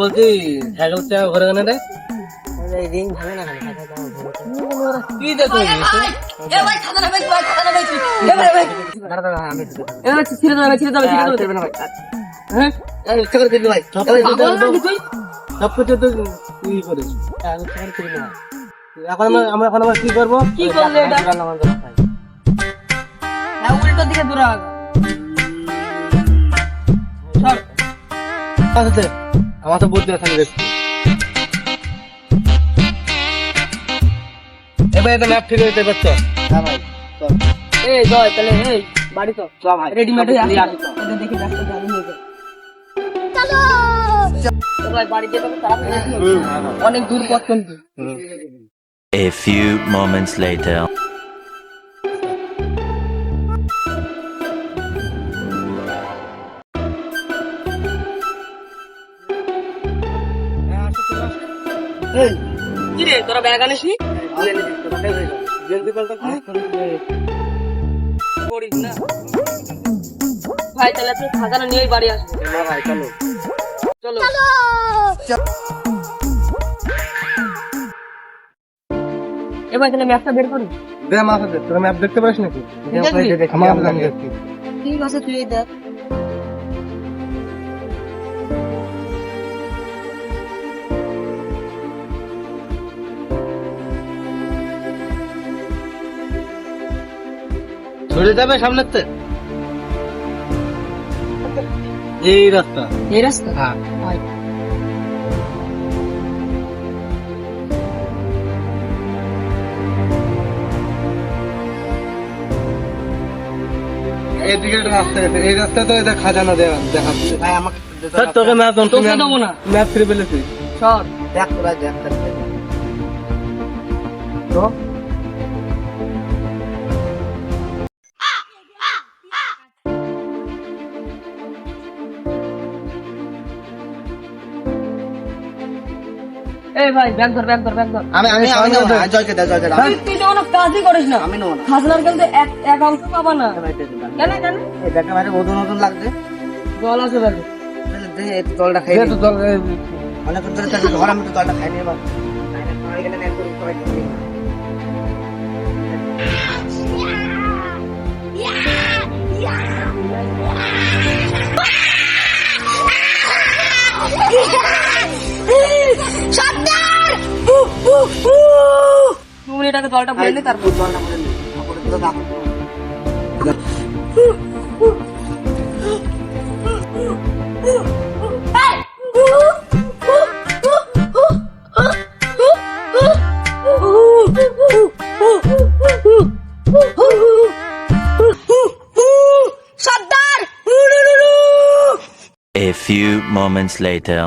বলছি সাইকেল চাকা ঘরে কেন রে? রিং ভাঙে না কেন? কি দেখো সব কিছু তো ই করিস এখন এখন আমরা কি করবো? কি করলে এটা? উল্টো দিকে দূরে আমার তো বুদ্ধি আছে দেখছি। এবার এটা ম্যাপ ঠিক হইতে পারছো? হ্যাঁ ভাই চল। এই জয় তাহলে এই বাড়ি তো চল ভাই রেডিমেড হয়ে আসি এটা দেখি রাস্তা জানি হয়ে যায়। চলো ভাই বাড়ি যেতে হবে তাড়াতাড়ি। অনেক দূর পথ কিন্তু। A few moments later. এই কি রে তোরা ব্যাগ আনিস নি? করিস না ভাই তাহলে তুই খাজানা নিয়েই বাড়ি আসবি। না ভাই চলো চলো এবার তাহলে ম্যাপটা বের করি। দে আমার সাথে তোরা ম্যাপ দেখতে পারিস নাকি? আমার সাথে আমি দেখছি। ঠিক আছে তুই দেখ। চলে যাবে সামনেতে এই রাস্তা। এই রাস্তা হ্যাঁ ভাই এইদিকে একটা রাস্তা গেছে এই রাস্তা তো এটা খাজানা দেখাচ্ছে। ভাই আমাকে তোকে ম্যাপ তোকে দেবো না। ম্যাপ ফিরে পেলেছি সর দেখ তোরা দেখ তো এই ভাই ব্যাগ ধর আমি জয়কে দে তুই তো কোনো কাজই করিস না। আমি নেবো না খাজনার কিন্তু এক অংশ পাবা না। কেন এই ব্যাগটা মানে নতুন নতুন লাগছে জল আছে ব্যাগে। দে একটু জলটা খাই দে জল অনেক ধরে থাকলে ঘর আমি তো জলটা খাই নি এবার খাই গেলে না করে সবাই তুমি এটাকে জলটা ভরে নি তারপর জলটা করে নি তারপরে তো দাও A few moments later.